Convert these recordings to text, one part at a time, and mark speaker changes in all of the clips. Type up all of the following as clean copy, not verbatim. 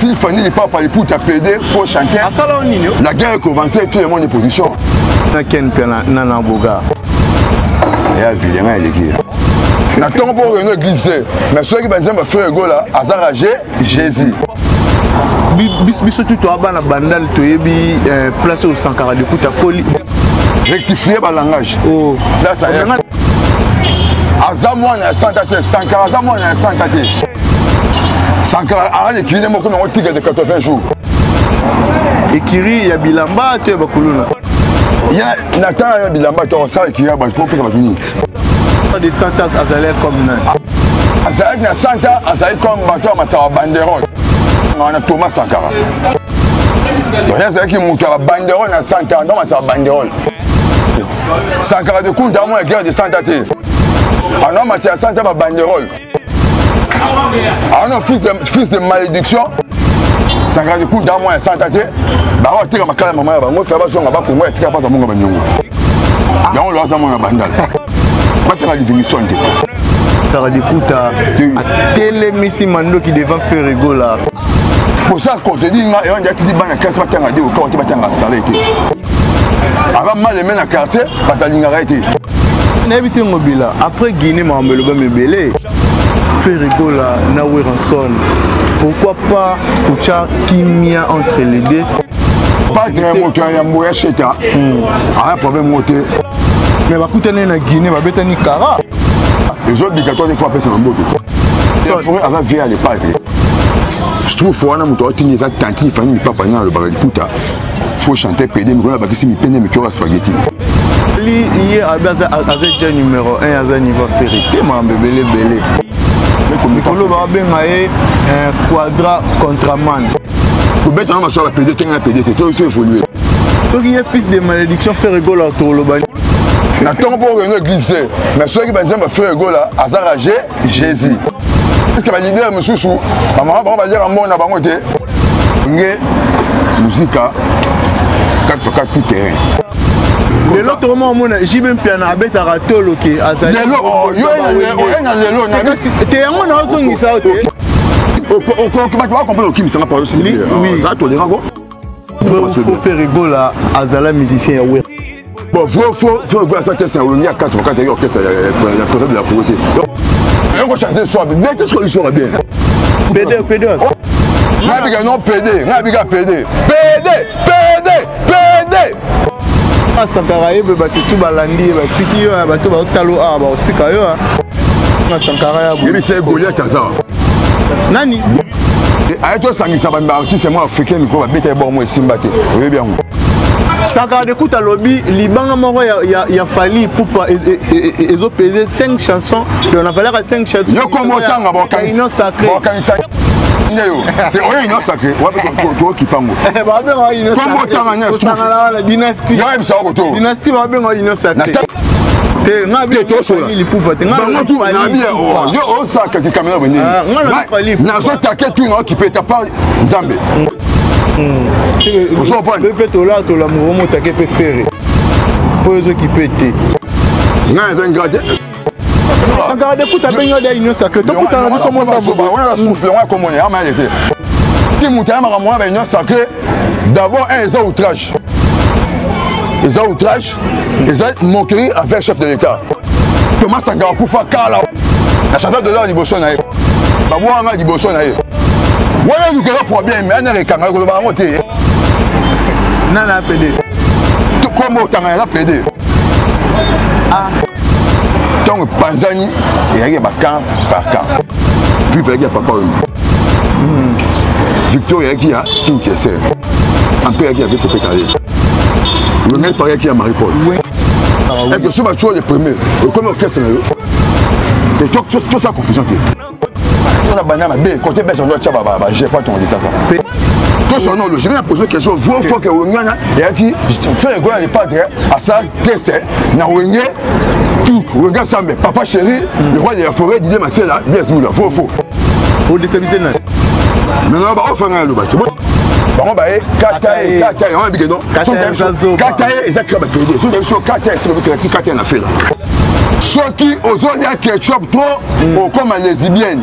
Speaker 1: style Fanny Papa pour t'appeler faut chanter. La guerre commence tout le monde est position.
Speaker 2: Na ken pena nana boga.
Speaker 1: Ya vilain elle qui. Na ton pour une église mais ceux qui Benjamin frère Gola azaragé Jésus.
Speaker 2: Biso tout abana bandal to yebi place au Sankara de Kouta Koli.
Speaker 1: Rectifier le langage. Oh, là ça y est. Azamouan a 100 tâtés, Sankara Azamouan a 100 tâtés. Sankara a les clients comme un tigre de 80 jours.
Speaker 2: Et Kiri, il y a Bilamba, tu es Bakuluna.
Speaker 1: Il y a Nathan, il y a Bilamba, tu as ça qui a Bakuluna pour venir.
Speaker 2: Des Santas Azalek comme ça.
Speaker 1: Azalek na Santa, Azalek comme bateau, ma ta banderole. On a Thomas Sankara. Il y a Azalek qui monte la banderole na Santa, non ma ta banderole. Sankara de Kounda, moi, la guerre de Santa. Ah non, Mathieu Santa va banderole. Ah non, fils de malédiction. Sankara de Kounda, moi, Santa. Bah, on tire ma calme, maman, on fait pas pour moi, tu n'as pas à mon bagnon. On l'a à mon bandal. Pas de la définition.
Speaker 2: Sankara de Kouta, quel messi mando qui devant faire rigolo là.
Speaker 1: Pour ça, quand je dis, on a dit, ban à 15 matins à dire au corps, tu vas t'en salé. Avant mal les mains à quartier, pas ta ligne arrêtée.
Speaker 2: N'habitez mobile après Guinée, m'a amené le belé. Fait rigolo là, Naoué Ranson. Pourquoi pas Koucha Kimia entre les deux?
Speaker 1: Pas de moteur, il y a un moyen chez toi. Un problème moteur.
Speaker 2: Mais va coûter na Guinée, va bêter ni Kara.
Speaker 1: Les autres obligatoires des fois après c'est un mot. Il faudrait avant via les padres. Je trouve qu'il faut un moteur qui n'est pas tanti, il faut pas parler dans le baril Kouta. Faut chanter pédé, mais quand si mi peine mais cœur à spaghetti.
Speaker 2: Hier avec un numéro 1 à niveau ferré. Comment bébé belé. Nicolo va bien un quadra contraman.
Speaker 1: Pour mettre en sur la pédé, tu as pédé, tu as évolué.
Speaker 2: Donc il y a fils de malédiction fait rigolo autour le bani.
Speaker 1: N'attends pas que nous glisser. Mais ceux qui Benjamin fait rigolo là, azaragé Jésus. Est-ce que ma leader me sous maman va dire à moi na bangote. Ngé musique 4x4 tout terrain.
Speaker 2: Le lot roman mon j'ai même piano abet à ratolo qui azali.
Speaker 1: Le lot yo na le lot na.
Speaker 2: Te yango na zongi sa ote.
Speaker 1: On va comprendre qui me sera parlé aussi. Oui, ça tolérant go.
Speaker 2: Faut faire rigolo là azala musicien ya ouais.
Speaker 1: Bon, faut que ça teste on y a 4x4 et orchestre la côté de la pauvreté. On va changer soir, mais qu'est-ce qu'on sera bien.
Speaker 2: PD.
Speaker 1: Nabiga non PD, nabiga PD.
Speaker 2: Ah Sankara yebe ba tout balandi ba tiki yo ba to ba talo a ba tika yo. Na Sankara ya.
Speaker 1: Yebi c'est Goliath ça.
Speaker 2: Nani?
Speaker 1: Ayeto sangisa ba artiste moi africain ko ba bete bon moi simbate. Oui bien.
Speaker 2: Sankara de Kouta lobby libanga moko ya fali pour ils ont pesé 5 chansons, on a fallu 5 chansons.
Speaker 1: Yo comment tanga bon kan.
Speaker 2: Union sacrée.
Speaker 1: C'est oui, non sacré. Ouais, qui pango.
Speaker 2: Comment tanga la dynastie. Dynastie va bien union sacrée.
Speaker 1: Yo osaka ki caméra venir. Na zo taquet tout non qui peut ta pas Nzambe.
Speaker 2: Peut-être là to la mouvement taquet peut faire. Pour ceux qui peut être.
Speaker 1: Na un gardien.
Speaker 2: Sankara de Kouta benga da union sacrée. To ça na so mo ba
Speaker 1: on a soufflé on a comme on est ama été. Qui monta ma moi ba union sacrée d'abord un outrage. Les outrages, les moqueries avec le chef de l'État. Thomas Sankara Koufa Kala. La chanteuse de l'or du Bosso Naïe. Bah moi on a du Bosso Naïe. Ouais nous avons problème mais on a réclamé que le baron était.
Speaker 2: Nana PD.
Speaker 1: Comment autant la PD. Ah. Donc Panzani il y a pas camp par camp. Vive avec papa. Victoria qui a Kinshasa. Un peu qui avait coupé carré. Le mec paraît qu'il y a Marie-Paul. Et que ce match est le premier. Comme orchestre, et tout ça confusion. Si on a banane, mais côté belge, on doit dire, j'ai pas ton dit ça. Tout son nom, je viens de poser une question. Vous, il faut que vous ayez qui fait un gars de padre à ça, test, n'a rien, tout, regarde ça, mais papa chéri, le roi de la forêt, Didier Massé là, bien sûr, faux.
Speaker 2: Pour déstabiliser là.
Speaker 1: Maintenant, on va faire un loup. Bon bah Katae on a dit que non Katae exactement pédé sur des choses Katae c'est que Katae n'a fait là ceux qui osent dire ketchup trop comme les lesbiennes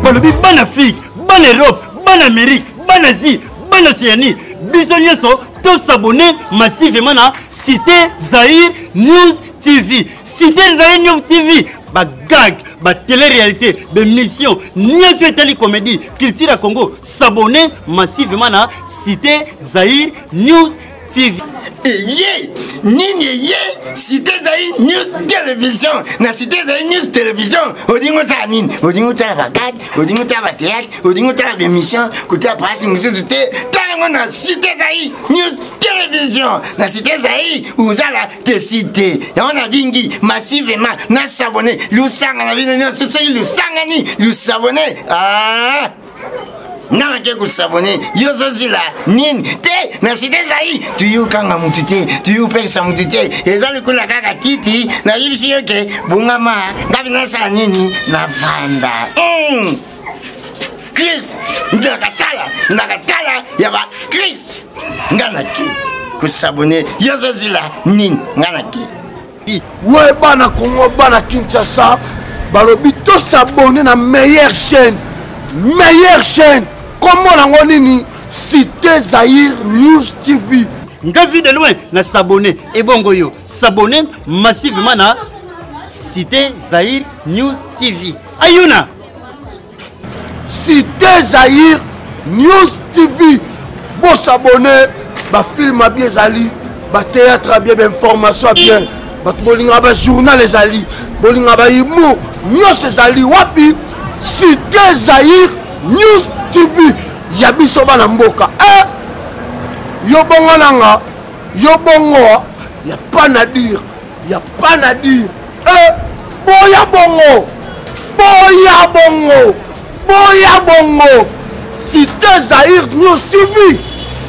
Speaker 3: balobi ban Afrique, ban Europe, ban Amérique, ban Asie, ban Océanie. Bisognoso, tous s'abonner massivement à Cité Zahir News TV. Cité Zahir News TV. Ba gag, ba télé-réalité, ba mission, ni à télé comédie, culture à Congo. S'abonner massivement à Cité Zahir News TV.
Speaker 4: Yé, nini yé, Cité Zahir News Télévision, na Cité Zahir News Télévision, odingo ta nini, odingo ta bagad, odingo ta théâtre, odingo ta émission, côté presse monsieur Zouté, tellement na Cité Zahir News Télévision, na Cité Zahir, uzala te cité, ya on a bingi massivement, na s'abonner, lusanga na vidéo, c'est lusanga ni, lusabonner, ah. Nana ke kusabone yozo zila nini te na Cité Zahir tuyu kanga mutute tuyu pesa mutute ezali kula kaka kiti na yibisi yoke bungama ngabi nasa nini na vanda Chris nakatala yaba Chris ngana ki kusabone yozo zila nini ngana ki
Speaker 5: ouais bana Congo bana Kinshasa balobi to s'abonner na meilleure chaîne comment on nini Cité Zahir News TV.
Speaker 3: Nga vu de loin na s'abonner et bongo yo s'abonner massivement na Cité Zahir News TV. Ayuna
Speaker 5: Cité Zahir News TV. Bon s'abonner, ba film bien zali, ba théâtre bien, ba information bien, ba bolinga ba journal les ali, bolinga ba imo, news zali wapi Cité Zahir News TV. Yabiso bana mboka yo bongo nanga yo bongo ya pas na dire boya bongo Cité Zahir News TV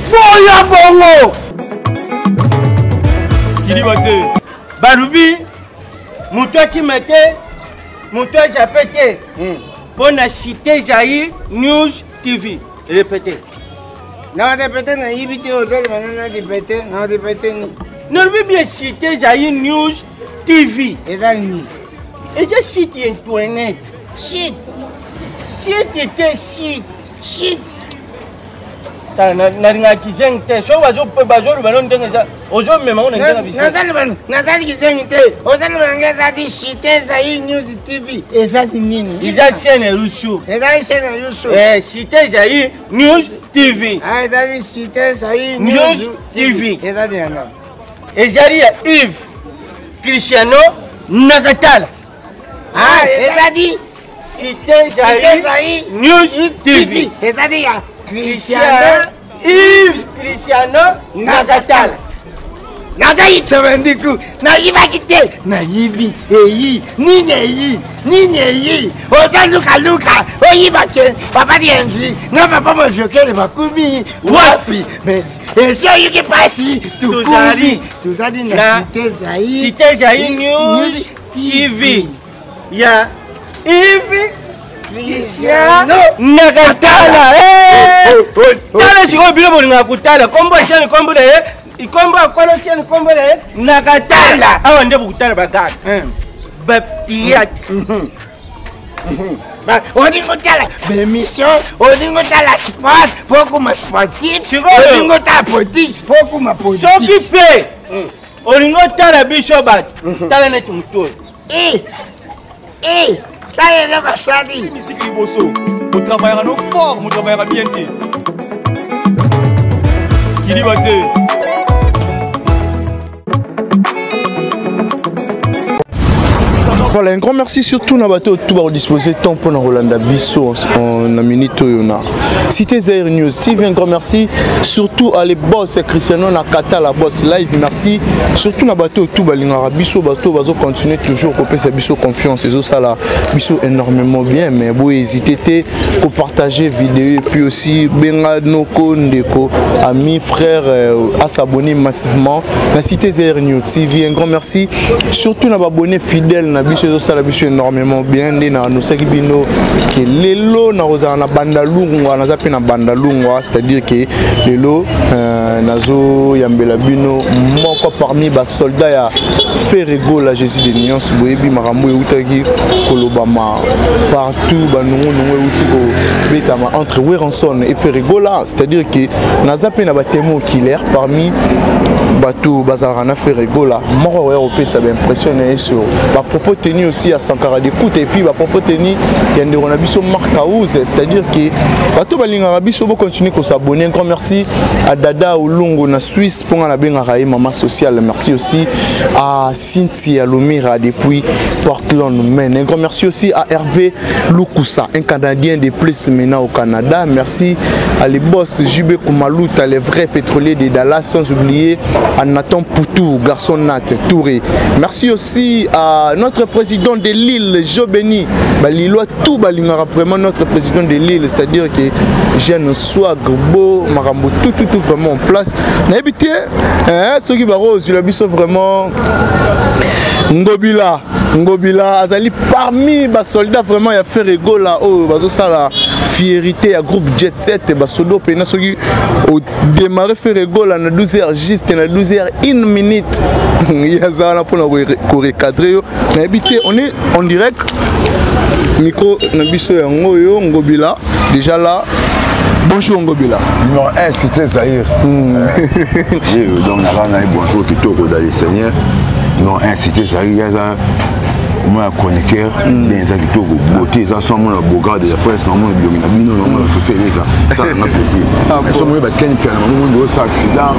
Speaker 5: boya bongo
Speaker 6: Kilibate Balubi Moutoua qui mettait Moutoua j'appelle pour la Cité Zahir News TV. Répétez.
Speaker 4: Non, répétez, non, il vit au tel, non, répétez, non, répétez.
Speaker 6: Non, mais bien Cité Zahir News TV.
Speaker 4: Et là, ni.
Speaker 6: Et j'ai cité Internet.
Speaker 4: Shit.
Speaker 6: Shit était shit.
Speaker 4: Shit.
Speaker 6: Na kizengte so bazo balon denga ozo mema on denga bisi
Speaker 4: Natali kizengte ozali banga dadi Cité Zahir News TV ezali nini
Speaker 6: iza chaîne Rushu
Speaker 4: ezali chaîne Rushu
Speaker 6: Cité Zahir News TV
Speaker 4: ezali Cité Zahir
Speaker 6: News TV
Speaker 4: ezali yana
Speaker 6: ezali ya Yves Cristiano Nakatala
Speaker 4: ezali
Speaker 6: Cité Zahir News TV
Speaker 4: ezali ya
Speaker 6: Yves Cristiano Nakatala.
Speaker 4: Nagayi tsabandiku nayibakite nayibi nini oza luka oyibake papa dienzi na papa mojokele bakumi wapi esi oyuki pasi tuzali na
Speaker 6: Cité Zahir News TV ya Yves Cristiano Nakatala. Tala siko bilo bolinga kutala kombo chaîne kombo le ikombo akolo chaîne kombo le Nakatala awa nde bukutala bagaka baptiat
Speaker 4: odingo tala émission odingo tala sport pokuma sportif odingo tala politique pokuma politique
Speaker 6: soki pe olingo tala biso bat tala neti muto
Speaker 4: tala basadi
Speaker 7: musique liboso on travaillera nos fort on travaillera bien Kilibate
Speaker 2: Voilà, un grand merci surtout na bateau tout va disposer temps pour Rolanda Bisso en minute yona. Cité Zahir News TV, un grand merci surtout à les boss Cristiano Nakatala boss live, merci surtout na bateau tout balingara Bisso bateau va continuer toujours couper sa Bisso confiance et ça là Bisso énormément bien mais vous hésitez pour partager vidéo et puis aussi benga noko ndeko amis frères à s'abonner massivement na Cité Zahir News TV, un grand merci surtout na abonnés fidèles na Bisso émission ça la biso énormément bien ndena nous saki bino que lelo na oza na bandalungwa na zapi na bandalungwa c'est-à-dire que lelo nazo yambela bino moko parmi ba soldats ya Ferrego la Jésus de Nuance boyebi makambo eutaki kolobama partout banungu nungu euti ko betama entre Weranson et Ferrego là c'est-à-dire que na zapi na ba témoin killer parmi bateau bazalana Ferrego là moko européen ça impressionné sur ba propos tenus aussi à Sankara d'écoute et puis ba propos tenus yande on a biso Marc House c'est-à-dire que bateau balinga biso bo continuer ko s'abonner. Encore merci à Dada Olongo na Suisse pour la benga raï maman sociale. Merci aussi à Cynthia Lomira depuis Portland, Maine. Un grand merci aussi à Hervé Lukusa, un Canadien de plus maintenant au Canada. Merci à les boss Jubé Koumalouta, les vrais pétroliers de Dallas, sans oublier à Nathan Poutou, garçon Nat Touré. Merci aussi à notre président de Lille, Jobeni. Lillois tout balingara vraiment notre président de Lille, c'est-à-dire que jeune swag beau, marambo tout vraiment en place. N'habitez ceux qui barrent sur la biso vraiment Ngobila azali parmi les soldats vraiment il a fait Ferrego là oh bazo ça la fierté à groupe Jet Set ba sodo pena ceux qui au démarrer Ferrego là na 12h juste na 12h 1 minute il y a ça là pour nous recadrer. N'habitez on est en direct micro na biso ya ngoyo Ngobila déjà là. Bonjour Ngobila.
Speaker 1: Numéro 1, Cité Zahir. Donc, bonjour Kitoko dans les Seigneurs. Numéro 1, Cité Zahir. Moi, chroniqueur, bien ça Kitoko. Beauté, ça, sans mon beau de la presse, non, mon biomino, non, il faut faire ça. Ça, m'a plaisir. Parce que moi, je suis un accident.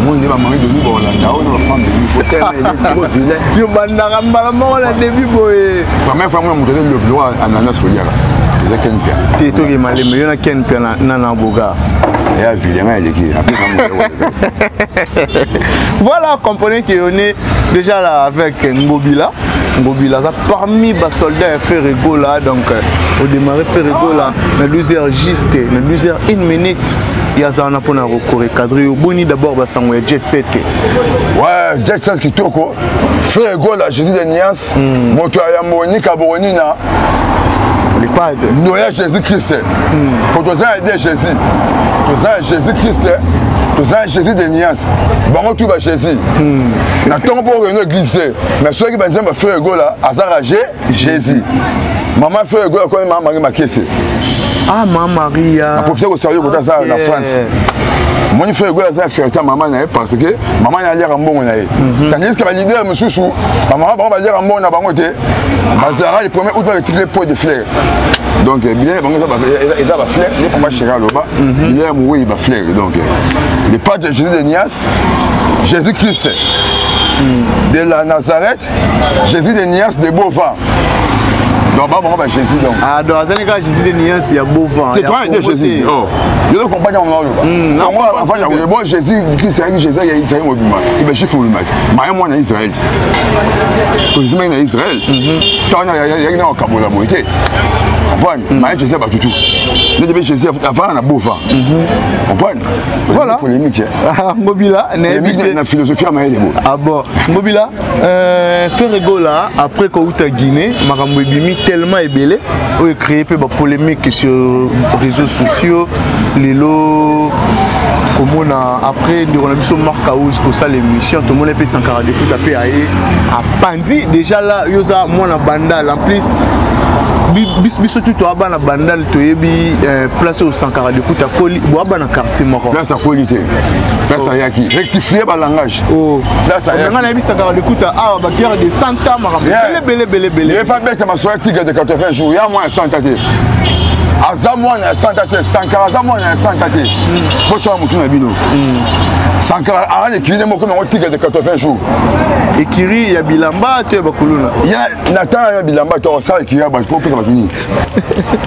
Speaker 1: Moi, je suis marié de nous, on a une femme de lui. Il faut tellement aider. Je suis un début. Première fois, moi, je suis le bloc à Nana Soliara.
Speaker 2: Voilà, comprenez qu'on est déjà là avec Ngobila. Ngobila, parmi les soldats Ferrego là, donc au démarrer Ferrego là, dans 12h juste, dans 12h 1 minute, il y a ça pour nous recadrer. Boni d'abord, Jet Set.
Speaker 1: Ouais, Jet Set qui toque. Ferrego là, Jésus de Nias, Moto Ayamoni, Kabonina. Nous sommes Jésus-Christ. Quand nous avons aidé Jésus, nous avons Jésus-Christ, nous avons Jésus de Nias. Bon, tout va Jésus. Nous avons pour nous glisser. Mais ceux qui vont faire Ferrego là, à Jésus. Maman Ferrego là, quand maman Marie m'a caissé.
Speaker 2: Ah, maman Maria.
Speaker 1: On profite au sérieux pour ça en France. Moi, je fais un faire maman parce que maman a l'air en bon. Tandis que l'idée est sous maman va dire en bon à Bangote. Le premier août, va retirer les pots de fleurs. Donc, bien, il va fleur, il va pas chérir là-bas. Il est mouillé, il va fleur. Donc, les pas de Jésus de Nias, Jésus-Christ de la Nazareth, Jésus de Nias de Beauvais. Donc, Jésus.
Speaker 2: Ah, dans les cas, Jésus de Nias, il y a beau vent.
Speaker 1: C'est toi qui Jésus. Je ne comprends pas. Moi, Jésus, Jésus, il y a Israël. Il va chiffrer le match. Mais moi, il y a Israël. Il y a Israël. Il y a Kabola. Mais Jésus va tout. Jésus avant la bouffe. Voilà. Polémique.
Speaker 2: Mobila.
Speaker 1: La philosophie à Maïdebo.
Speaker 2: Ah bon. Mobila. Ferrego là, après qu'on a Guinée, Marambo Bimi tellement ébélé, on a créé peu de polémique sur les réseaux sociaux, les lots. Comme on a après, on a vu sur Marc House pour ça l'émission, tout le monde a fait Sankara d'écoute à Pandi. Déjà là, il y a moi la bandale en plus. Biso tout à la bandale, tu es placé au Sankara d'écoute à Koli, bois na quartier moko.
Speaker 1: Place à qualité. Place à Yaki. Rectifier le langage.
Speaker 2: Oh. Place à Yaki. On a vu Sankara d'écoute à Bakiara de Santa Maram. Belé. Il
Speaker 1: faut mettre ma soirée tigre de 80 jours. Il y a moins 100 tâtés. Azamouan a 100 tâtés. Sankara Azamouan a 100 tâtés. Faut que tu aies un bino. Sankara a écrit des mots comme un tigre de 80 jours.
Speaker 2: Et Kiri, il y a Bilamba, tu es Bakuluna.
Speaker 1: Il y a Nathan, il y a Bilamba, tu as ça et Kiri, il faut que tu aies.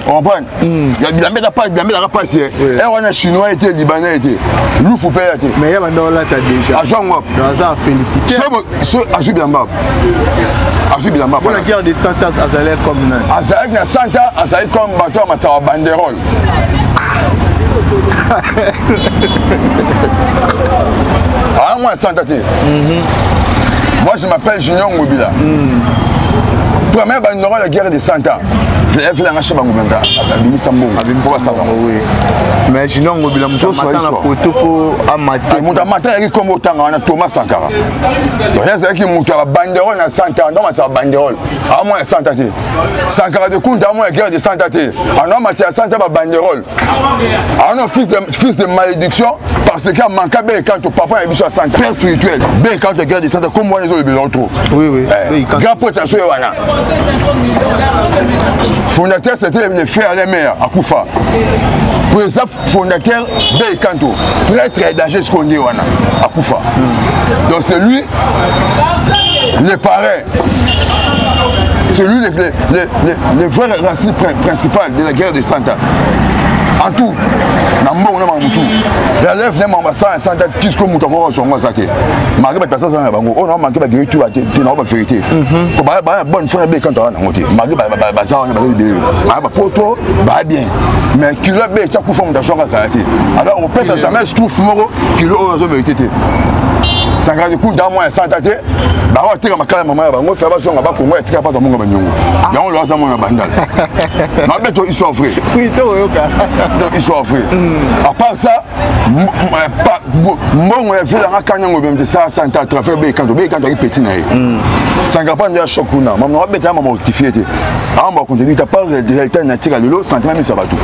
Speaker 1: On comprend? Il y a Bilamba, il n'y a pas passé. Et on a Chinois, il y a Libanais, il y a Loufoupé.
Speaker 2: Mais il y a maintenant là, tu as déjà.
Speaker 1: À Jean-Wap.
Speaker 2: Dans un félicité.
Speaker 1: Ajoute Bilamba. Ajoute Bilamba.
Speaker 2: Pour la guerre des Santas, Azalek comme nan.
Speaker 1: Azalek na Santa, Azalek comme bateau, Matawa Banderole. Ah, moi, Santa. Moi, je m'appelle Junior Mobila. Première bandera la guerre de 100 ans. Elle fait un achat bangomenta. Abini Sambo. Pour ça.
Speaker 2: Oui. Mais sinon on bila muta matin na photo pour amater.
Speaker 1: Muta matin il comme autant on a Thomas Sankara. Donc c'est qui muta bandera na 100 ans. Donc ça bandera. À moins 100 ans. Sankara de compte à moins guerre de 100 ans. En homme à 100 ans bandera. En fils de malédiction parce qu'il manque bien quand papa est à 100 ans. Père spirituel. Bien quand guerre de 100 ans comme moi les autres le trop.
Speaker 2: Oui oui.
Speaker 1: Grand potentiel voilà. Fondateur c'était le frère et les mères à Koufa. Président fondateur Bekanto. Très dangereux ce qu'on dit à Koufa. Donc c'est lui le parrain. C'est lui le vrai racine principal de la guerre de 100 ans. En tout, la lèvre n'est pas ça, ça jusqu'au mouton on ça. Malgré la personne on a manqué de tout à la vérité. Faut pas bonne fois quand on a monté. Malgré bazar on a pas poto, bien. Mais qui l'a bien chaque fois on a changé ça. Alors on peut jamais se trouve moro qui l'a vérité. 50 coups dans moins 100 ans. Bah on tire ma calme maman, on fait pas son là-bas pour moi, tu pas dans mon bagnon. Et on l'a mon bandal. Ma bête ils sont frais.
Speaker 2: Oui, toi yoka.
Speaker 1: Ils sont frais. À part ça, bon on fait la canyon même de ça 100 ans trafic bé quand il petit naï. 50 pas de choc na. Maman bête maman rectifier. Ah moi quand tu dis t'as pas de réalité naturelle le sentiment ça va tout.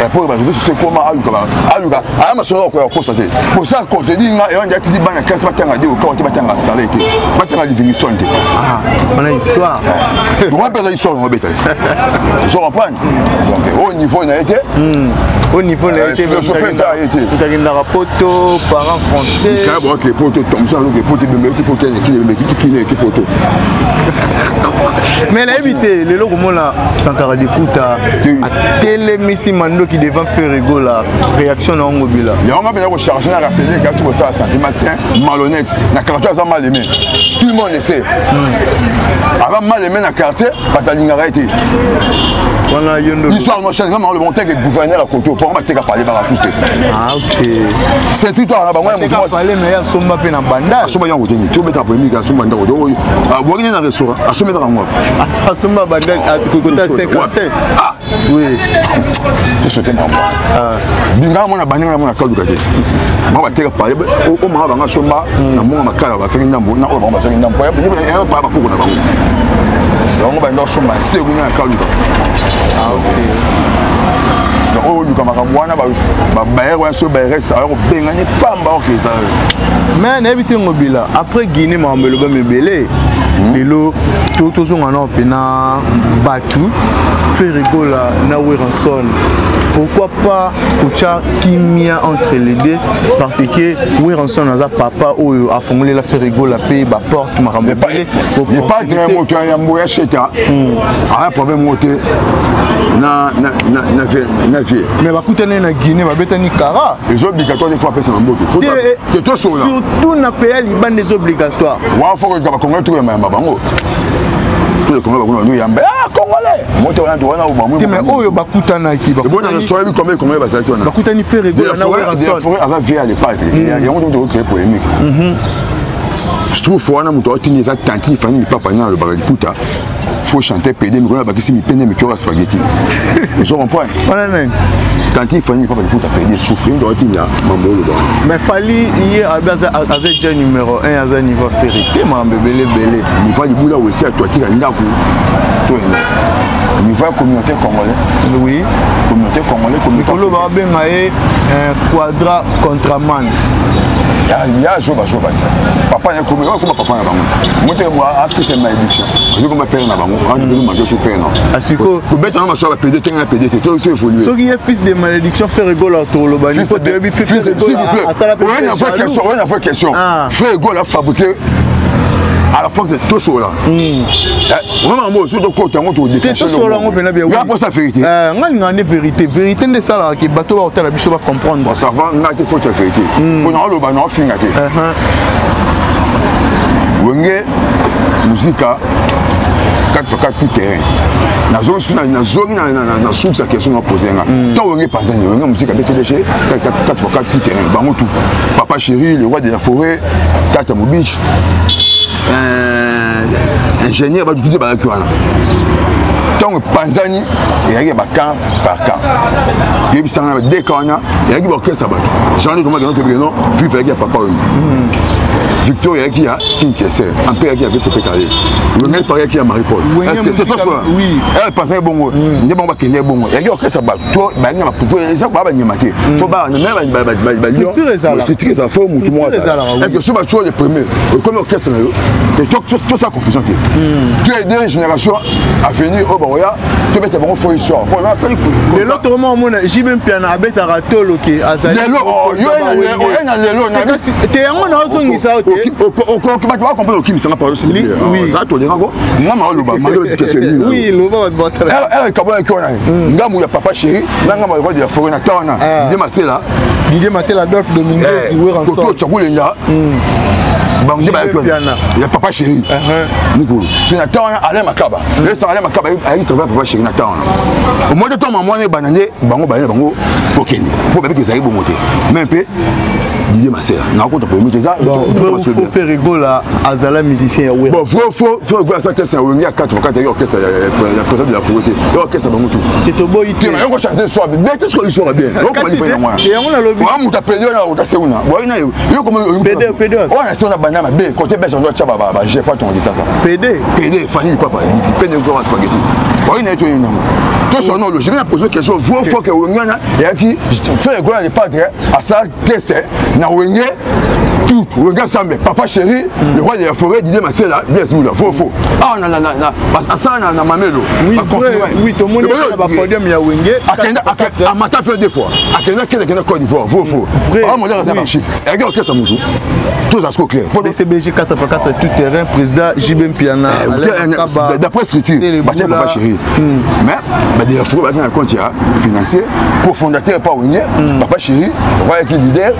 Speaker 1: Et pour c'est comment aluka. Ah ma soeur quoi constater. Pour ça quand tu dis et on dit dit bana 15 matin au corps qui va t'en salé été va t'en divination été
Speaker 2: ah on a une histoire
Speaker 1: on va pas histoire on bêta je comprends donc au niveau n'a été
Speaker 2: au niveau n'a été
Speaker 1: le chauffeur ça a été
Speaker 2: tout à l'heure poto parents français
Speaker 1: quand bon que poto comme ça le poto de petit poto qui poto
Speaker 2: mais la éviter les logo là Sankara d'écouta à télé Messi Mando qui devant faire rigoler la réaction dans Ngobila
Speaker 1: et on va bien recharger la rappeler quand tu vois ça sentiment malhonnête na quartier ça mal aimé tout le monde le sait avant mal aimé na quartier batalinga arrêté
Speaker 2: voilà yondo
Speaker 1: l'histoire no change vraiment le monter que gouverneur à côté pour ma teka parler par ajuster
Speaker 2: ah OK
Speaker 1: c'est tout toi là-bas moi
Speaker 2: parler mais ya somba pe na banda
Speaker 1: somba yango teni tu beta premier ka somba ndako donc ah boire na restaurant à somba dans moi
Speaker 2: à somba banda à côté 55
Speaker 1: ah
Speaker 2: oui
Speaker 1: tu sauter moi ah binga moi na baninga moi na kaluka te moi ba teka parler au ma ba somba na moi makala ba fengi ndambo na o ba fengi ndambo ya ba ba ko na bango donc ba ndo somba c'est vous na kaluka ah OK oh lu kama kamwana ba baer wa so baer ça o bengani pamba o keza
Speaker 2: mais na éviter Ngobila après Guinée mambelo ba mebele lelo tout ngana pena batu fait rigola na Weranson pourquoi pas Koucha kimia entre les deux parce que Weranson a papa ou a formulé la fait rigola paye ba porte makambo
Speaker 1: il pas très moteur ya mboya cheta a problème moteur na
Speaker 2: mais va coûter na Guinée va betani kara
Speaker 1: les obligatoires des fois passer en moto faut que tout sur là
Speaker 2: surtout na pays liban des obligatoires
Speaker 1: wa faut que ba Congo tout le même bango tout le Congo ba nous yamba ah congolais moto wana wana ou ba
Speaker 2: mais oyo ba kutana ki ba
Speaker 1: bon dans le soir comment ba ça toi
Speaker 2: ba kutani faire rigoler na
Speaker 1: Weranson forêt avant via les pattes il y a on doit créer polémique je trouve wana moto otini za tanti fani papa na le barakuta faut chanter PD mais on a pas si mi peine mais cœur spaghetti je comprends quand il fallait pas pour taper souffrir doit il y a mambo
Speaker 2: mais fallait hier à déjà numéro 1 à niveau vérité mambe belé
Speaker 1: il va du bout là aussi à toi tu as ndako toi niveau communauté congolais
Speaker 2: oui
Speaker 1: communauté congolais communauté
Speaker 2: le va bien quadra contraman
Speaker 1: il y a joba papa ya comme papa na bango moto moi afrique malédiction je comme père na bango quand tu manges sur père non asiko ko beta na so PD tenga PD tout évoluer
Speaker 2: so qui est fils de malédiction fait rigoler autour le bani
Speaker 1: s'il vous plaît on a fait question fait rigoler fabriquer à la fois de tout ça là vraiment moi sur de côté on te détacher
Speaker 2: tout ça là on peut bien
Speaker 1: oui après ça vérité
Speaker 2: ngani vérité de ça là qui bateau va hôtel biso va comprendre
Speaker 1: ça va ngati faut te vérité on a le bana finga te wenge musica 4x4 tout terrain na zone na sous sa question on poser nga to wenge pas en wenge musica BTDG 4x4 tout terrain bango tout papa chéri le roi de la forêt tata mobich ingénieur batutudi balaki wana ntango panzani eyaki bacan par camp yebisanga na badeka wana eyaki baorkestre bato jean koma keno tobekeno fifa eyaki ya papa oyo victor eyaki ya kinkeser ampe eyaki ya victor pekale wengeli pari eyaki ya marie paul estce totosoa panzani bongo nde bango bakende bongo eyaki orkestre bato bayangi na bapupo eza baa banyema te fo balion structure eza fo mutu moko azala estce so bato le premier okomi orkestre na yo tosa confusion te tu es deux génération à venir au Baroya, tu mets tes bons faux histoire. Pour là, ça y est.
Speaker 2: Et l'autre moment, j'ai même bien à bête à ratolo qui a ça.
Speaker 1: Lélo, yo na lélo, na.
Speaker 2: T'es un on a son ça.
Speaker 1: On va comprendre qui me sera parlé aussi. Oui. Ça to dira ko. Ngama loba, malo que c'est lui.
Speaker 2: Oui, loba va te.
Speaker 1: Kabo ko na. Ngamu ya papa chéri, ngama ko de forêt na tawana. Didier Marcel Adolphe Dominguez, oui ensemble. Toto chakulenga. Bangé ba ya papa chéri. Niko. C'est na tawana Alain Makaba. Alain Makaba ayi travailler papa chéri na tawana. Au moins de temps maman ne banane bango kokeni. Pour bébé que ça y bon monter. Mais un peu Didier Marcel. Na ko to pour ça.
Speaker 2: Faut faire rigolo à Azala musicien ya ouais.
Speaker 1: Bon, faut rigolo ça test on y a 4 orchestre la côté de la pauvreté. Orchestre bango tout.
Speaker 2: C'est to boy.
Speaker 1: Tu vas encore chanter soir. Mais qu'est-ce que soit bien. Donc on va faire moi.
Speaker 2: Et on a lobby.
Speaker 1: On muta pédé na uta seuna. Bon ina yo comme pédé. On a sona banana B côté belge on doit tchaba ba j'ai pas ton dit ça. Pédé famille papa. Pédé ko spaghetti. Bon ina to ina. Tout son nom je viens poser quelque chose. Faut que Wengana et qui fait rigolo les padres à ça test na Wengé tout regarde ça mais papa chéri le roi de la forêt Didier Marcel là bien sûr là faux ah na ça na mamelo
Speaker 2: oui tout le monde est dans le podium ya Wengé
Speaker 1: à matin fait deux fois akenda Côte d'Ivoire faux ah mon dieu ça marche et regarde que ça moutou tout ça clair
Speaker 2: DCBG 4x4 tout terrain président JB Piana
Speaker 1: d'après structure papa chéri mais de la forêt un compte financier cofondateur pas Wengé papa chéri roi qui leader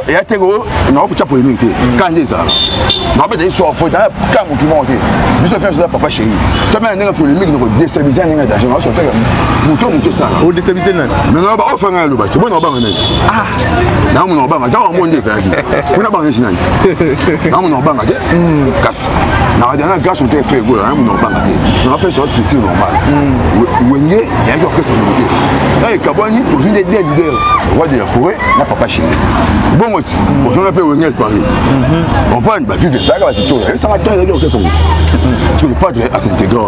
Speaker 1: et à Tego non pour pour limiter quand ça non mais des soirs faut quand tout le monde je fais ça papa chéri ça met un polémique donc déstabiliser un d'argent sur terre mouton ça
Speaker 2: au déstabiliser
Speaker 1: mais non on fait un le bâtiment bon on va non on va dans monde ça on a pas un signal non on va casse na dernière grâce on te fait go on va on appelle ça c'est normal Wengé il y a quelque chose de Kabani pour une des leaders roi de la forêt n'a papa chéri bon aussi on appelle Wengé Paris on va bah vivre ça va tout ça va être quelque chose tu ne pas à s'intégrer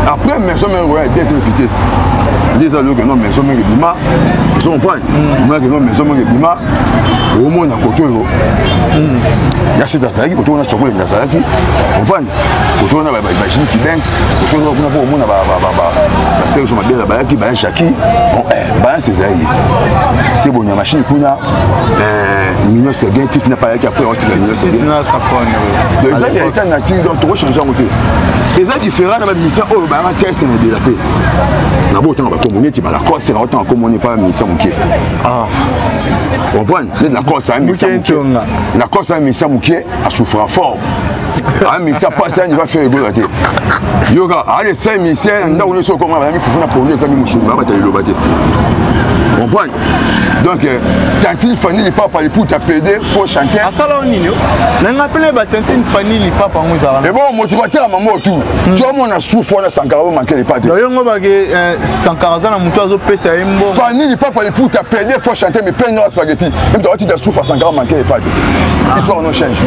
Speaker 1: après maison mais deuxième vitesse les allo que non maison mais bima je comprends moi que non maison mais bima au moins à côté il y a cette assaille côté on a chocolat dans ça qui on va côté on a bah machine qui danse côté on a pour au moins bah c'est je m'appelle bah qui bah Jackie bon bah c'est ça c'est bon la machine kuna Mignon Seguin tu n'as pas qui après on tire Mignon Seguin les gens qui étaient natifs donc tout changer en côté les gens différents dans la mission oh bah un test de la paix na bo tant ba communier tu vas la course c'est autant communier pas mission mouké on prend la course à mission mouké la course à mission mouké à souffrir fort ah mais ça passe il va faire égalité yoga allez 5 missions là on est sur comment va faut na pour ça mi mouchou ba ta lo baté on prend donc tantine Fanny les papa les pour t'appeler faut chanter
Speaker 2: à ça là on nino na appelé ba tantine Fanny les papa on ça
Speaker 1: et bon motivateur maman tout tu vois mon astu faut na sankara manquer les pas
Speaker 2: yo ngo ba ke sankara za na mutu azo pesa imbo
Speaker 1: Fanny les papa les pour t'appeler faut chanter mais peine no spaghetti même toi tu te souffres sankara manquer les pas histoire no change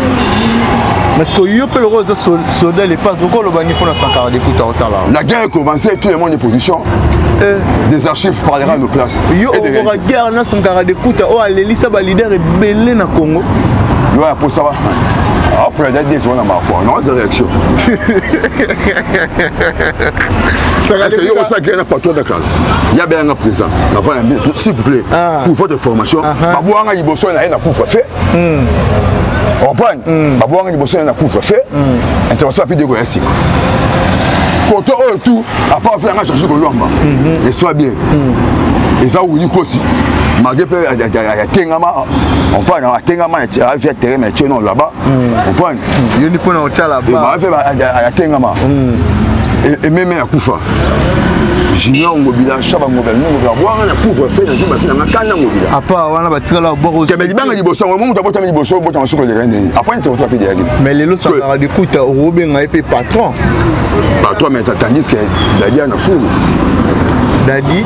Speaker 2: parce que yo peut le rose soldat les pas pourquoi le bani pour la sankara d'écoute à là
Speaker 1: la guerre est commencée tout le monde est position des archives parlera nos places
Speaker 2: yo on va guerre na sankara d'écoute oh Alelisa ba leader est belé na Congo
Speaker 1: yo pour ça va après des jours na marquant non c'est réaction parce que yo ça guerre na patron de classe il y a bien un présent avant s'il vous plaît pour votre formation ba boanga liboso na kufa fait on prend ba boanga liboso na kufa fait intervention rapide de SI côté tout à part faire un changer ko lomba et soit bien et va où il aussi malgré peu à Tengama on prend à Tengama à faire terrain mais tu non là-bas on prend
Speaker 2: il n'y a pas de là-bas
Speaker 1: à Tengama et même à Koufa Junior Ngobila, Chaba Ngobila, Ngobila, na pauvre fait na jumba na makana Ngobila.
Speaker 2: Apa wana batikala boro.
Speaker 1: Mais libanga liboso, moi muta bota liboso, bota masuko le rende. Après tu vas pédir.
Speaker 2: Mais les lots Sankara de Kouta Robenga et patron.
Speaker 1: Patron mais tandis que Dadi na fou.
Speaker 2: Dadi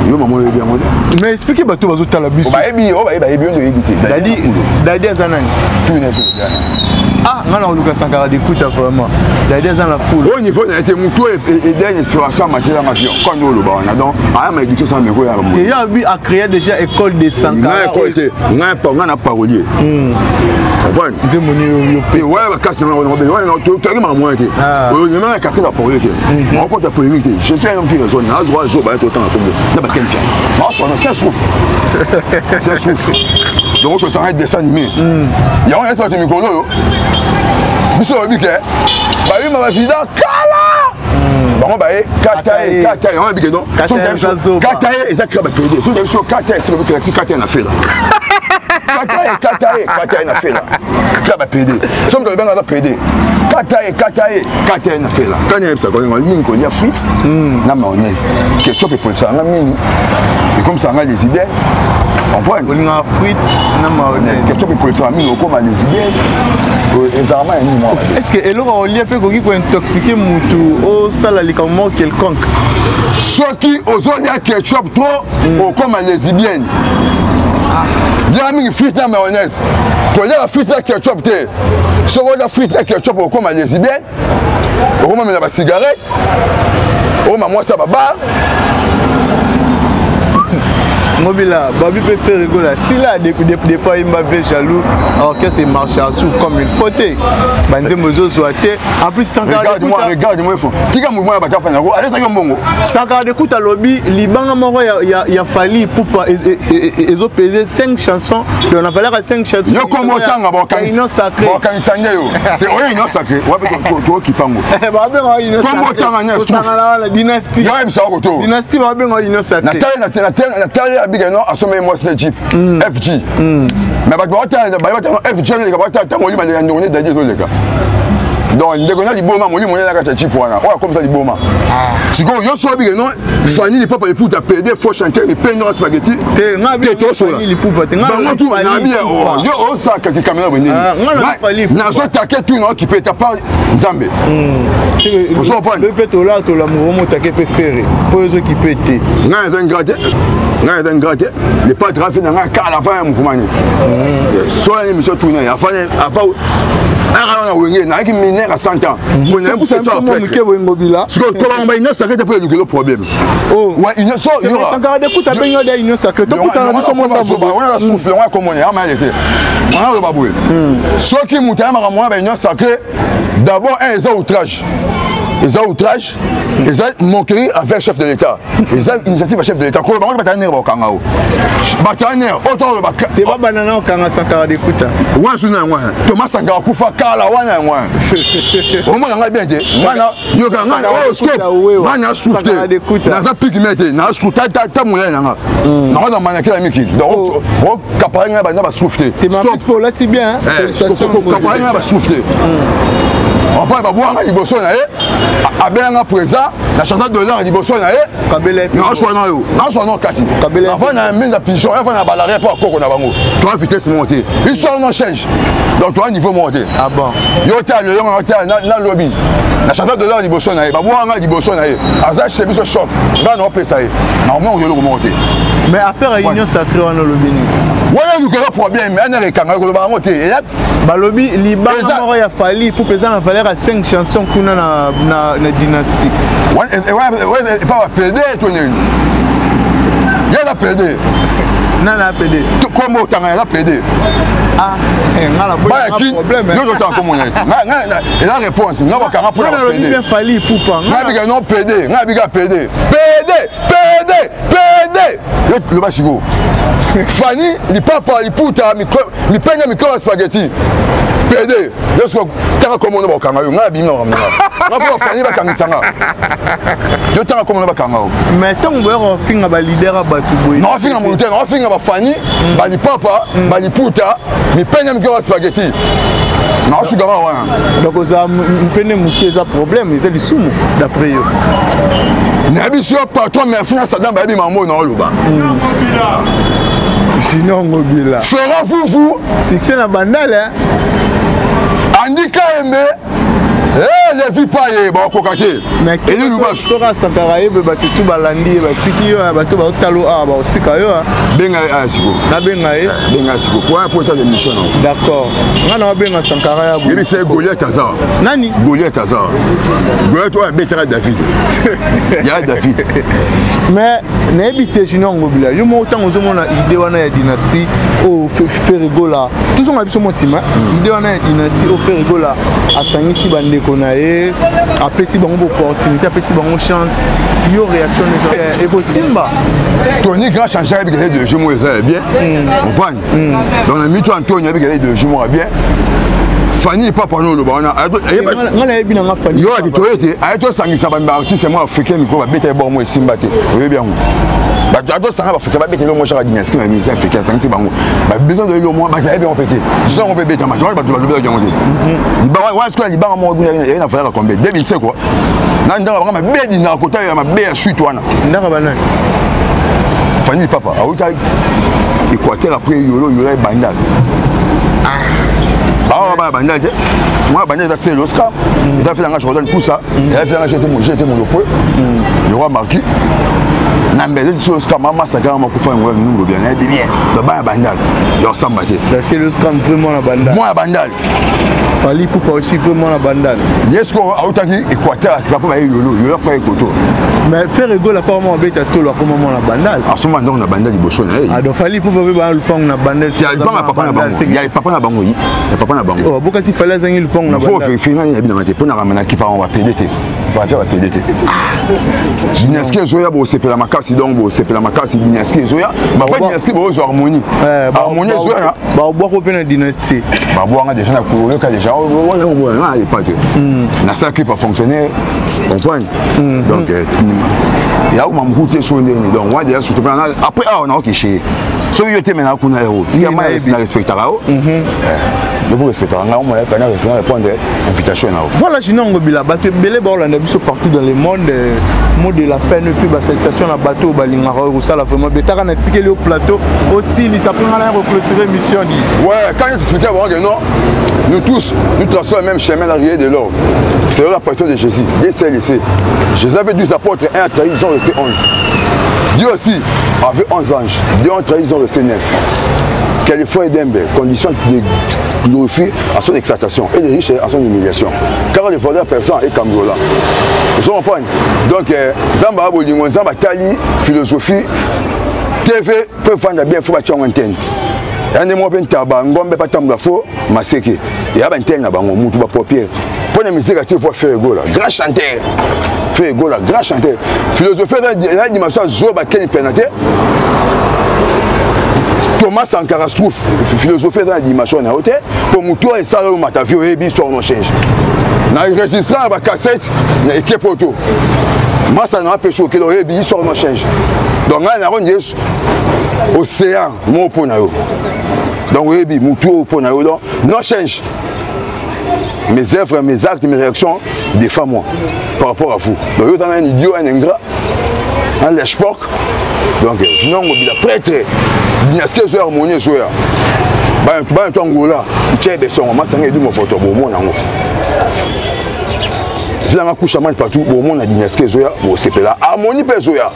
Speaker 1: yo maman yo bien modèle.
Speaker 2: Mais expliquez bato bazo tala biso.
Speaker 1: Ba ebi on doit éviter.
Speaker 2: Dadi azanani.
Speaker 1: Tout n'est pas.
Speaker 2: Ah, ngana oluka Sankara de Kouta vraiment. Dadi azana foule.
Speaker 1: Au niveau na été muto et dernière inspiration matière ma fille. Quand nous le bana donc ah mais dit ça mais quoi ya.
Speaker 2: Et ya bi a créé déjà école de Sankara.
Speaker 1: On a parolier. Comprendre.
Speaker 2: Nze moni yo
Speaker 1: pe. Ouais ba casse na on tu as ma moi été. On ne m'a cassé la parolier. On porte la polémique. Je suis un homme qui raisonne. À droit jour ba autant comme na ba quelqu'un. Moi ça souffre. Ça souffre. Donc je s'arrête dessin animé. Il y a un espace de micro là. Biso bike. Ba yi ma vida kala. Bon bah katae on a dit non. Katae ezakira ba PD. So dem so katae c'est pas que katae na fait là. Katae na fait là. Ça va PD. Somme de benga PD. Katae na fait là. Quand il y a ça quand on y a frites na mayonnaise. Ketchup et pour ça na mini. Et comme ça on a les idées. On prend
Speaker 2: on a frites na mayonnaise.
Speaker 1: Ketchup et pour ça mini comme les idées.
Speaker 2: Est-ce que Elo a lié peu pour intoxiquer mutu au salali comme quelconque?
Speaker 1: Ceux qui osent dire ketchup trop comme les lesbiennes. Il y a mis frites à mayonnaise. Quand il y a frites à ketchup, si on a frites à ketchup comme les lesbiennes, on va mettre la cigarette, on va moi ça va bar.
Speaker 2: Mobila, Babi peut faire rigoler. Si là, des fois, il m'a fait jaloux, l'orchestre marche à sous comme il faut. Bandé Mozo Zouate. En plus, Sankara de Kouta.
Speaker 1: Regarde-moi, Tika Mouma Batafana, allez, t'as un bon.
Speaker 2: Sankara de Kouta lobby, Liban Moro, il a fallu pour ils ont pesé 5 chansons. On a fallu à 5 chansons.
Speaker 1: Yo comment tant avant quand
Speaker 2: ils sacré.
Speaker 1: Bon, quand ils s'en c'est oui, non sacré. Ouais, toi qui pango. Comment tant à
Speaker 2: Sankara la dynastie.
Speaker 1: Yo, il sort autour.
Speaker 2: Dynastie va bien il sacré.
Speaker 1: Nathalie Bigano a sommé moi c'est Jeep FG mais ba FG ne ba ta mo lima ne ndone da jezo leka donc ndeko na liboma mo limo na ka Jeep wana wa comme ça liboma siko yo so Bigano Fanny les papa pour ta PD faut chanter les peines de spaghetti que to so
Speaker 2: les poupa te
Speaker 1: ngana tu na bien yo o sa ka caméra boni na so ta ke tu no qui peut ta pas Nzambe
Speaker 2: le peut là to la mo ta ke peut faire pour ceux qui peut être
Speaker 1: na un gratte les pas trafic na ka la fin mouvement ni so ni monsieur tourner avant on a wengé na ki minère à 100 ans on a un peu ça après parce que comment on va une sacré pour le problème oh ouais une so il y aura
Speaker 2: Sankara de Kouta ben yo une sacré to ça na biso monta
Speaker 1: on a soufflé on a comme on est ama été on a le baboué so qui mouta ma moi ben une sacré d'abord un outrage les outrages, les moqueries avec le chef de l'État. Les initiatives à chef de l'État. Quand on va tenir au Kangao. Bataner, autant le bac.
Speaker 2: Tu vas banana au Kanga Sankara de Kouta.
Speaker 1: Ouais, je n'ai pas. Thomas Sankara Koufa Kala, ouais. Au moins, on a bien dit. Mana, yoga, mana, oh, stop. Mana, soufflé. Dans un pigmenté, n'a soufflé, ta moulin. Non, dans Manaki, la Miki. Donc, on capagne, on va souffler.
Speaker 2: Tu m'as pris pour là, c'est bien.
Speaker 1: Capagne, on va souffler. On va boire un liboso na a bien un présent la chanson de l'an liboso na non soit non kati avant na mine de pigeon avant na balaria pour koko na bango toi vitesse monter ils sont non change donc toi niveau monter
Speaker 2: ah bon
Speaker 1: yo ta le na lobby la chanson de l'an liboso na ba boire un liboso na aza chez biso shop là non peut ça normalement on doit le monter
Speaker 2: mais affaire union sacrée on lobby
Speaker 1: ouais nous quel problème mais on est quand on va monter et
Speaker 2: ba lobby liban moro ya fali pour peser na valeur à 5 chansons kuna na dynastie
Speaker 1: ouais pas PD toi il y a la PD
Speaker 2: non la PD
Speaker 1: comment autant la PD
Speaker 2: ah ngala problème
Speaker 1: nous autant comme on est et la réponse non pas car pour la PD
Speaker 2: bien fali pour pas
Speaker 1: ngabiga non PD ngabiga PD le basigo Fanny il papa il puta mi penya micro spaghetti PD lorsque tant comme on va kanga yo ngabi non na faut Fanny ba kangisanga yo tant comme on va kanga
Speaker 2: mais tant on finga ba leader ba tuboy
Speaker 1: non finga mon terrain on finga ba Fanny ba ni papa ba ni puta mi penya micro spaghetti Non, je suis gamin,
Speaker 2: donc oza mpene muke eza problème eza lisumu d'après yo
Speaker 1: nabi sur patron mais fina Saddam babi mamo na oloba
Speaker 2: sinon ngobila
Speaker 1: fera fufu
Speaker 2: succès na bandale
Speaker 1: andika embe je vis pas bon kokake
Speaker 2: mais et nous ba sora Sankara ebe batutu balandi batiki yo bato ba otalo a ba otika yo
Speaker 1: benga asiko
Speaker 2: na benga
Speaker 1: asiko pour ça l'émission
Speaker 2: d'accord ngana benga Sankara ya
Speaker 1: bu c'est Goliath Hazard
Speaker 2: nani
Speaker 1: Goliath Hazard Goliath toi bettra David ya David
Speaker 2: mais na ebité junior ngobila yo mo autant ozomona idée wana ya dynastie au Ferregola tout son abiso mo sima idée wana ya dynastie au Ferregola asangisi bande konae apesi bango opportunité apesi bango chance yo réaction et Simba
Speaker 1: Tony grand changer avec les deux jumeaux bien on prend dans la mytho Antonio avec les deux jumeaux bien Fanny papa no lo bana
Speaker 2: ngala yebi na Fanny
Speaker 1: yo ati toyete ayeto sangisa ba artiste mo africain miko ba bete bon mo Simba te oye bien ba ato sanga ba africain ba bete lo mo chaka dynastie na musique africaine sangisi bango ba besoin de lo mo ba yebi on pété gens on peut bete ma ba to ba jango te ba wa est-ce que li ba mo guna na faire combien David c'est quoi na ndanga ba ma bedi na kota ya ma be suite wana
Speaker 2: ndanga bana
Speaker 1: Fanny papa auta Équateur après yolo bandal ah bah bandal moi bandal a fait l'Oscar il a fait un Jordan tout ça il a fait un j'étais mon point le roi marquis n'embêtez sur Oscar maman ça quand on faire un nous bien bien le bas bandal leur sambaté
Speaker 2: c'est l'Oscar vraiment la bandal
Speaker 1: moi bandal
Speaker 2: Fali pour aussi vraiment la bandal
Speaker 1: est-ce qu'on a autant Équateur qui va pas yolo pas écoto
Speaker 2: mais faire rigolo à part moi bête à tout là comment la bandal
Speaker 1: à ce moment donc la bandal du Bochon
Speaker 2: ah donc Fali pour pas le pont na bandal
Speaker 1: il y a pas papa na bango il y a papa na bango il y a papa na bango
Speaker 2: oh pourquoi si fallait zangi le pont na
Speaker 1: bandal faut finir il y a bien maté pour na ramena qui part on va PDT on va faire la PDT dynastie zoya bo c'est la makasi donc bo c'est la makasi dynastie zoya ma fa dynastie bo zo harmonie harmonie zoya
Speaker 2: ba bo ko pe na dynastie
Speaker 1: ba bo nga déjà na couleur ka déjà on est pas na ça qui pas fonctionner comprendre donc il y a où m'a goûté sur le donc moi déjà surtout après on a OK chez so yo te mena kuna héros il y a mais na respecter là je vous respecte on va faire répondre invitation là
Speaker 2: voilà jinongo bila bato belé ba Hollande biso partout dans le monde mot de la fin et puis ba salutation na bateau balinga ko ça la vraiment betaka na tikeli au plateau aussi il s'appelle na reclôturer mission dit
Speaker 1: ouais quand tu expliquais bon non nous tous nous traçons le même chemin l'arrivée de l'or c'est la partie de Jésus laissez Jésus avait 12 apôtres et un trahi ils sont restés 11 Dieu aussi avait 11 anges 2 ont trahi ils ont resté 9 Californie d'Embe, condition de glorifier à son exaltation et les riches à son humiliation. Car le voleur personne est Cambola. Je comprends. Donc, Zamba Bolingo, Zamba Tali, philosophie, TV, peut vendre bien, il faut battre en antenne. Il y a des mots bien tabac, ngombe pas tamba faux, masséké. Il y a une antenne là-bas, on monte pas papier. Pour la musique, tu vois faire gola, grand chanteur. Faire gola, grand chanteur. Philosophie, la dimension, Zoba Ken Penate. Thomas Sankara se trouve philosophie dans la dimension na hauteur pour muto et ça au matavio et bi sur no change na enregistrement ba cassette na équipe auto moi ça n'a pas choqué le bi sur no change donc là on dit océan mo pona yo donc oui bi muto pona yo donc no change mes œuvres mes actes mes réactions défend moi par rapport à vous donc yo dans un idiot un ingrat un lèche-porc donc sinon on dit prêtre dynastie zo harmonie zo ya ba to ngola chebe son ma sanga edu mo photo bo mo nango vient coucher mal partout bo mo na dynastie zo ya bo sepela harmonie pe zo ya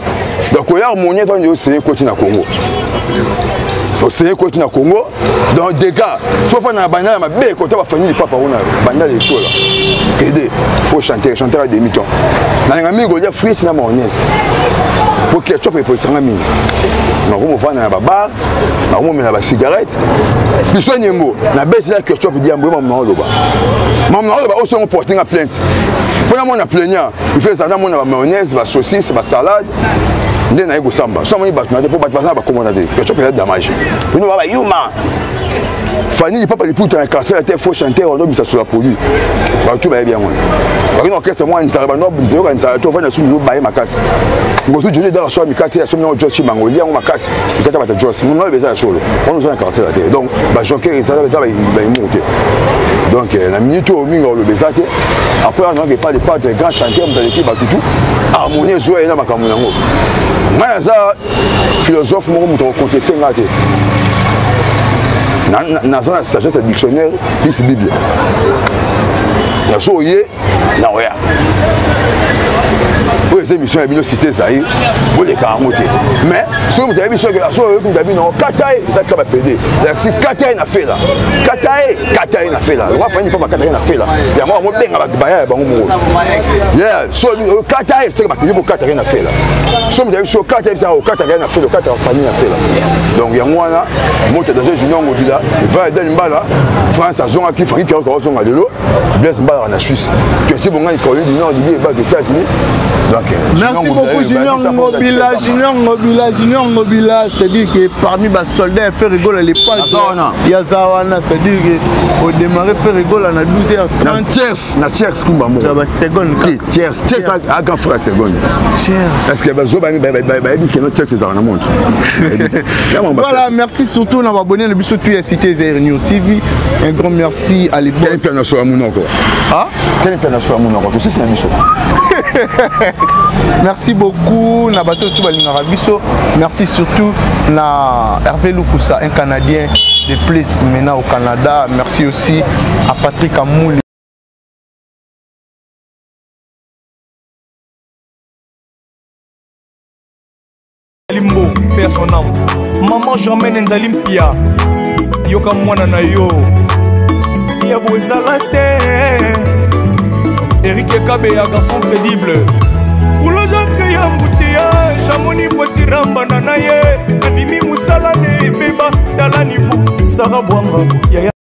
Speaker 1: donc ya harmonie dans yo c'est côté na Congo c'est côté na Congo donc des gars sauf na bana ma be côté ba famille papa ona banda les chola aider faut chanter à demi-temps na ngami go dia frites na mayonnaise pour que tu peux prendre mine na ko mo fana na babar na ko mo na ba cigarette biso nyembo na bête la ketchup di ambo maman loba aussi on porter une plainte pour na mona plaignant il fait ça na mona ba mayonnaise ba saucisse ba salade ndé na ego samba so moni ba na pour ba ba commander ketchup est dommage nous va ba yuma Fanny il papa les poutres en quartier était faux chanteur on doit ça sur la produit ba tout ba bien moi ba non qu'est-ce moi nzala ba no nzeo ka nzala to vana sunu ba ma kasi ngoto jodi dans so mi kati ya so no jochi mangoli on ma kasi ikata ba josi nous no beza solo on nous en quartier la terre donc ba jonker ça va monter Donc la minute au mingo le bezate après on n'a pas de pas de grands chanteurs dans l'équipe tout harmonie joie na makambo nango moi ça philosophe mo mo contester ngate na ça sagesse dictionnaire plus bible na soye na oya les émissions et cité Zahir, vous les camotés. Mais si vous avez vu ce que la chose vous avez non Katae, ça va péder. Si Katae n'a fait là, Katae n'a fait là. On va finir par Katae n'a fait là. Il y a moi bien avec Baya bango mo. Yeah, so Katae c'est que pour Katae n'a fait là. Si vous avez vu ce Katae ça au Katae n'a fait le Katae famille n'a fait là. Donc il y a moi là, moi dans un junior modula, va aider Mbala, France a zonga qui fait qui encore zonga de l'eau, Blaise Mbala en Suisse. Que si bon gars il connaît du nord du bas des États-Unis.
Speaker 2: Merci beaucoup Junior Ngobila, c'est-à-dire que parmi les soldats fait rigoler les pas il y a Zawana, c'est-à-dire qu'au démarrer fait rigoler à 12h30
Speaker 1: na tiers kumba mo
Speaker 2: ba seconde
Speaker 1: tiers à grand frère seconde est-ce que bazo ba dit que notre tiers c'est na montre.
Speaker 2: Voilà, merci surtout à abonné le biso tu Cité Zaïre News TV. Un grand merci à l'époque.
Speaker 1: Quel international mon encore. Ah quel international mon encore, c'est na biso.
Speaker 2: Merci beaucoup Nabato Tubalinga Biso. Merci surtout à Hervé Lukusa, un Canadien de plus maintenant au Canada. Merci aussi à Patrick Amouli.
Speaker 7: Limbo, père son âme. Maman Germaine Nzalimpia. Yoka mwana na yo. Yabo Zalate. Eric Ekabe, un garçon crédible. Pour le gens qui y a embouteillage, Chamoni Potiramba Nanaye, Animi Moussalane, Beba, dans la niveau, Sarah Bouanga, Yaya.